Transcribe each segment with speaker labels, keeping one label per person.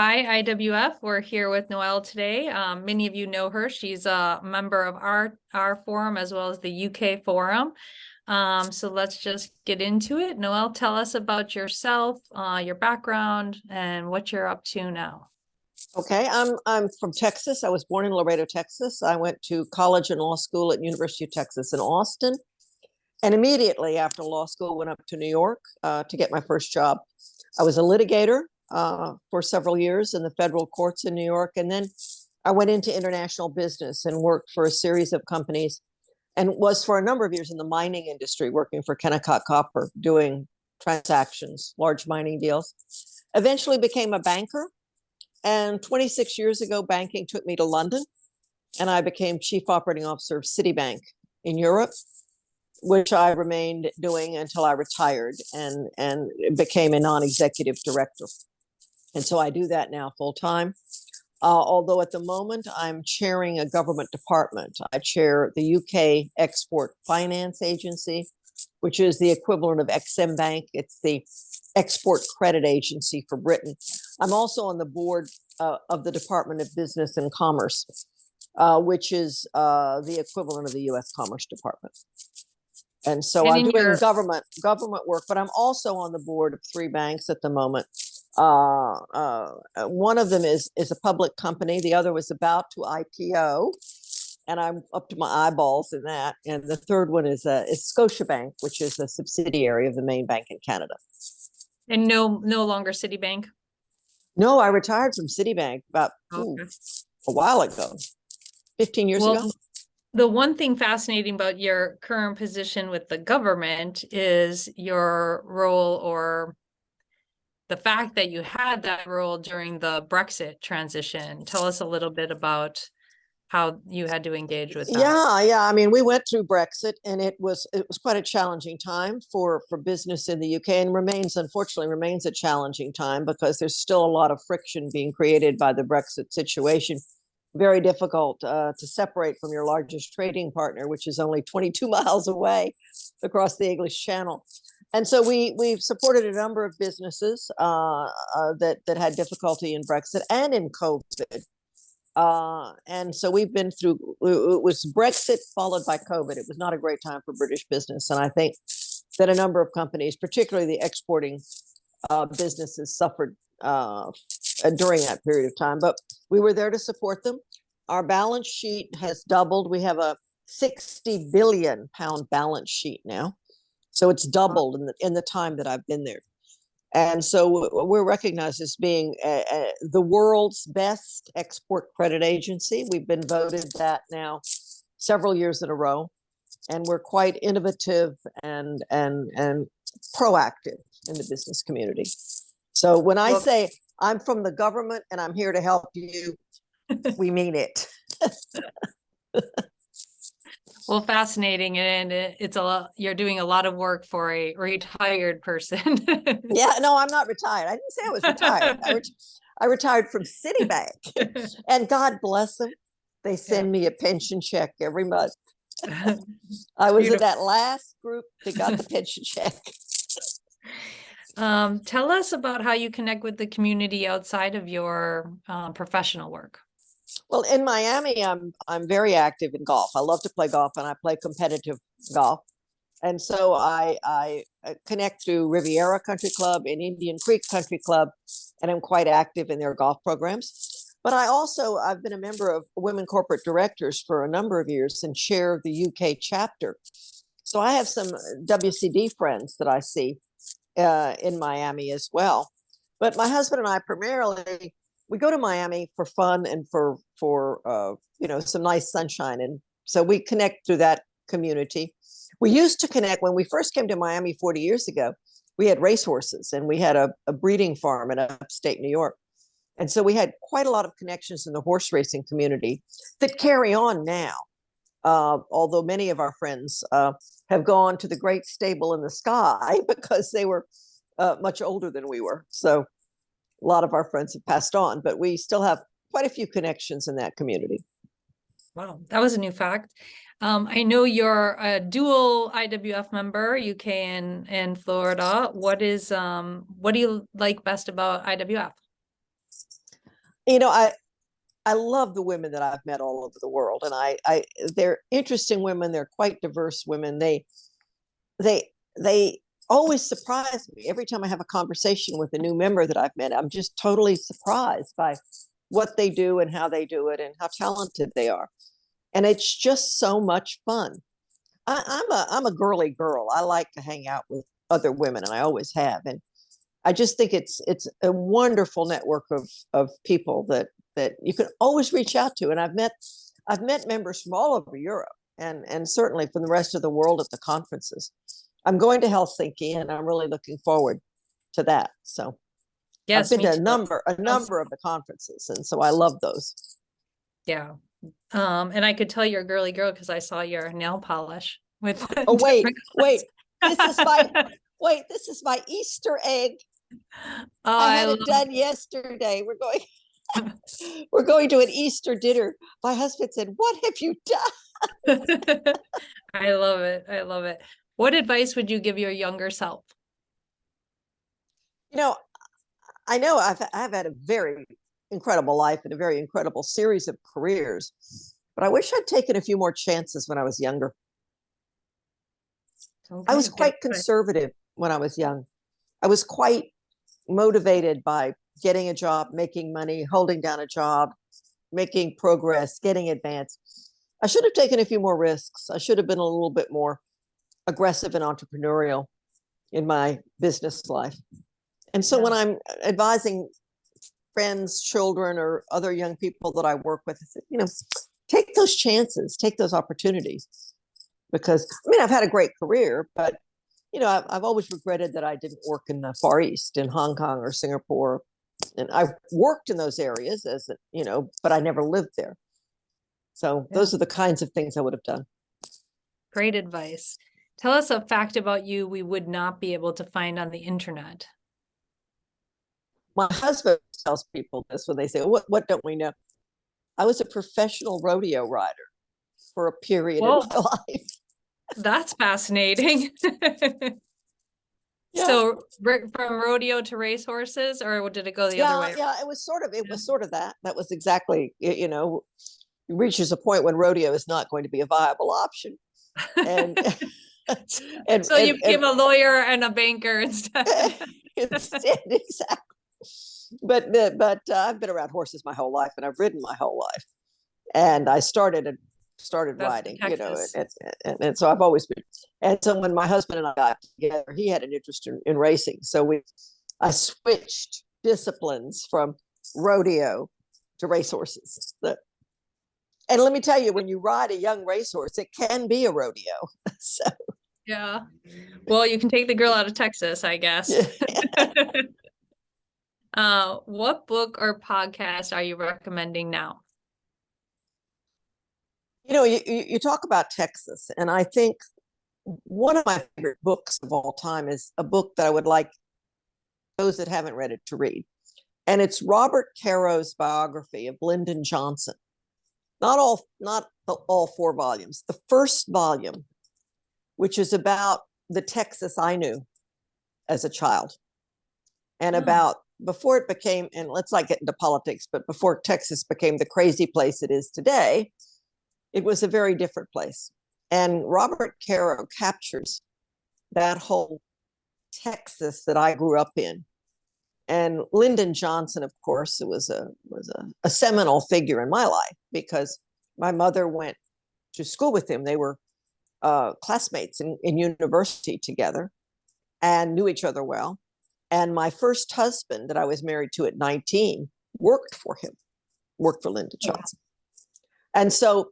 Speaker 1: Hi, IWF. We're here with Noel today. Many of you know her. She's a member of our forum as well as the UK forum. So let's just get into it. Noel, tell us about yourself, your background, and what you're up to now.
Speaker 2: Okay, I'm from Texas. I was born in Laredo, Texas. I went to college and law school at University of Texas in Austin, and immediately after law school, went up to New York to get my first job. I was a litigator for several years in the federal courts in New York, and then I went into international business and worked for a series of companies, and was for a number of years in the mining industry, working for Kennecott Copper, doing transactions, large mining deals. Eventually became a banker. And 26 years ago, banking took me to London, and I became chief operating officer of Citibank in Europe, which I remained doing until I retired and became a non-executive director. And so I do that now full time. Although at the moment I'm chairing a government department. I chair the UK Export Finance Agency, which is the equivalent of Exim Bank. It's the export credit agency for Britain. I'm also on the board of the Department of Business and Commerce, which is the equivalent of the U.S. Commerce Department. And so I'm doing government work, but I'm also on the board of 3 banks at the moment. One of them is a public company. The other was about to IPO, and I'm up to my eyeballs in that. And the third one is Scotiabank, which is a subsidiary of the main bank in Canada.
Speaker 1: And no longer Citibank?
Speaker 2: No, I retired from Citibank about a while ago, 15 years ago.
Speaker 1: The one thing fascinating about your current position with the government is your role, or the fact that you had that role during the Brexit transition. Tell us a little bit about how you had to engage with that.
Speaker 2: Yeah. I mean, we went through Brexit, and it was quite a challenging time for business in the UK, and unfortunately remains a challenging time because there's still a lot of friction being created by the Brexit situation. Very difficult to separate from your largest trading partner, which is only 22 miles away across the English Channel. And so we've supported a number of businesses that had difficulty in Brexit and in COVID. And so we've been through, it was Brexit followed by COVID. It was not a great time for British business. And I think that a number of companies, particularly the exporting businesses, suffered during that period of time. But we were there to support them. Our balance sheet has doubled. We have a 60 billion pound balance sheet now. So it's doubled in the time that I've been there. And so we're recognized as being the world's best export credit agency. We've been voted that now several years in a row, and we're quite innovative and proactive in the business community. So when I say I'm from the government and I'm here to help you, we mean it.
Speaker 1: Well, fascinating, and you're doing a lot of work for a retired person.
Speaker 2: Yeah, no, I'm not retired. I didn't say I was retired. I retired from Citibank, and God bless them. They send me a pension check every month. I was in that last group that got the pension check.
Speaker 1: Tell us about how you connect with the community outside of your professional work.
Speaker 2: Well, in Miami, I'm very active in golf. I love to play golf, and I play competitive golf. And so I connect through Riviera Country Club and Indian Creek Country Club, and I'm quite active in their golf programs. But I've been a member of Women Corporate Directors for a number of years and chair of the UK chapter. So I have some WCD friends that I see in Miami as well. But my husband and I primarily, we go to Miami for fun and for some nice sunshine. And so we connect through that community. We used to connect when we first came to Miami 40 years ago. We had racehorses, and we had a breeding farm in upstate New York. And so we had quite a lot of connections in the horse racing community that carry on now. Although many of our friends have gone to the great stable in the sky because they were much older than we were. So a lot of our friends have passed on, but we still have quite a few connections in that community.
Speaker 1: Wow, that was a new fact. I know you're a dual IWF member, UK and Florida. What do you like best about IWF?
Speaker 2: you know, I love the women that I've met all over the world, and they're interesting women. They're quite diverse women. They always surprise me every time I have a conversation with a new member that I've met. I'm just totally surprised by what they do and how they do it and how talented they are. And it's just so much fun. I'm a girly girl. I like to hang out with other women, and I always have. And I just think it's a wonderful network of people that you can always reach out to. And I've met members from all over Europe and certainly from the rest of the world at the conferences. I'm going to Helsinki, and I'm really looking forward to that. So I've
Speaker 1: Yes,
Speaker 2: been
Speaker 1: me
Speaker 2: to
Speaker 1: too.
Speaker 2: a number of the conferences, and so I love those.
Speaker 1: Yeah. And I could tell you're a girly girl because I saw your nail polish with
Speaker 2: Oh, wait,
Speaker 1: different
Speaker 2: wait.
Speaker 1: colors.
Speaker 2: This is my Easter egg.
Speaker 1: Oh,
Speaker 2: I
Speaker 1: I
Speaker 2: had
Speaker 1: love
Speaker 2: it done yesterday. We're going to an Easter dinner. My husband said, "What have you done?"
Speaker 1: it. I love it. I love it. What advice would you give your younger self?
Speaker 2: You know, I know I've had a very incredible life and a very incredible series of careers, but I wish I'd taken a few more chances when I was younger. I was
Speaker 1: Okay, good
Speaker 2: quite
Speaker 1: advice.
Speaker 2: conservative when I was young. I was quite motivated by getting a job, making money, holding down a job, making progress, getting advanced. I should have taken a few more risks. I should have been a little bit more aggressive and entrepreneurial in my business life. And so when
Speaker 1: Yeah.
Speaker 2: I'm advising friends, children, or other young people that I work with, I said, take those chances, take those opportunities. Because I mean, I've had a great career, but I've always regretted that I didn't work in the Far East, in Hong Kong or Singapore. And I worked in those areas but I never lived there. So
Speaker 1: Yeah.
Speaker 2: those are the kinds of things I would have done.
Speaker 1: Great advice. Tell us a fact about you we would not be able to find on the internet.
Speaker 2: My husband tells people this when they say, what don't we know? I was a professional rodeo rider for a period in
Speaker 1: Whoa,
Speaker 2: my life.
Speaker 1: that's fascinating.
Speaker 2: Yeah.
Speaker 1: So from rodeo to racehorses, or did it go the other way?
Speaker 2: Yeah, it was sort of that was exactly, it reaches a point when rodeo is not going to be a viable option. And
Speaker 1: So you became a lawyer and a banker instead.
Speaker 2: instead, exactly. But I've been around horses my whole life, and I've ridden my whole life. And I started
Speaker 1: That's
Speaker 2: riding,
Speaker 1: Texas.
Speaker 2: and so I've always been. And so when my husband and I got together, he had an interest in racing. So I switched disciplines from rodeo to racehorses. And let me tell you, when you ride a young racehorse, it can be a rodeo. So
Speaker 1: Yeah. Well, you can take the girl out of Texas, I guess. What book or podcast are you recommending now?
Speaker 2: You talk about Texas, and I think one of my favorite books of all time is a book that I would like those that haven't read it to read. And it's Robert Caro's biography of Lyndon Johnson. Not all 4 volumes. The first volume, which is about the Texas I knew as a child, and about before it became, and let's not get into politics, but before Texas became the crazy place it is today, it was a very different place. And Robert Caro captures that whole Texas that I grew up in. And Lyndon Johnson, of course, was a seminal figure in my life because my mother went to school with him. They were classmates in university together and knew each other well. And my first husband that I was married to at 19 worked for Lyndon Johnson. And so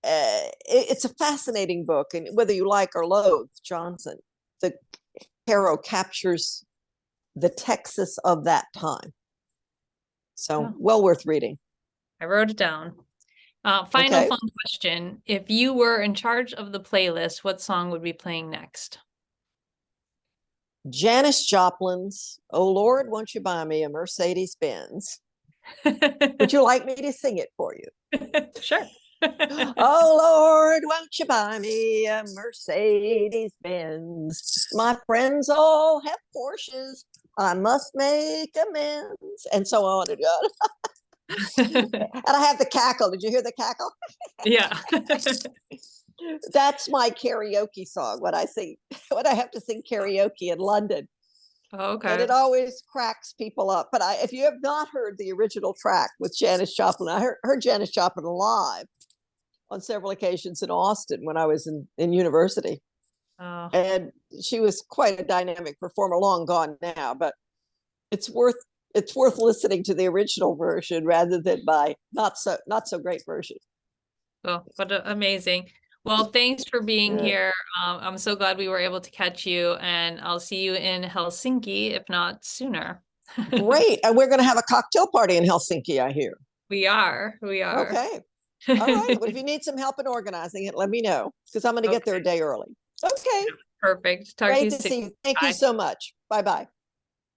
Speaker 2: it's a fascinating book. And whether you like or loathe Johnson, the Caro captures the Texas of that time. So well worth reading.
Speaker 1: I wrote it down. Final fun question. If you were in charge of the playlist, what song would be playing next?
Speaker 2: Janis Joplin's "Oh Lord, Won't You Buy Me a Mercedes Benz." Would you like me to sing it for you?
Speaker 1: Sure.
Speaker 2: Oh Lord, won't you buy me a Mercedes Benz? My friends all have Porsches. I must make amends, and so on and on. And I have the cackle. Did you hear the cackle?
Speaker 1: Yeah.
Speaker 2: That's my karaoke song when I sing, when I have to sing karaoke in London. And
Speaker 1: Okay.
Speaker 2: it always cracks people up. But if you have not heard the original track with Janis Joplin, I heard Janis Joplin live on several occasions in Austin when I was in university.
Speaker 1: Oh,
Speaker 2: And she was quite a dynamic performer, long gone now, but it's worth listening to the original version rather than my not so great version.
Speaker 1: oh, what amazing. Well, thanks for being
Speaker 2: Yeah.
Speaker 1: here. I'm so glad we were able to catch you, and I'll see you in Helsinki, if not sooner.
Speaker 2: Great. And we're going to have a cocktail party in Helsinki, I hear.
Speaker 1: We are. We are.
Speaker 2: Okay. All right. But if you need some help in organizing it, let me know because I'm going to get there
Speaker 1: Okay.
Speaker 2: a day early. Okay.
Speaker 1: Perfect. Talk to
Speaker 2: Great
Speaker 1: you
Speaker 2: to
Speaker 1: soon.
Speaker 2: see you. Thank you
Speaker 1: Bye.
Speaker 2: so much. Bye bye.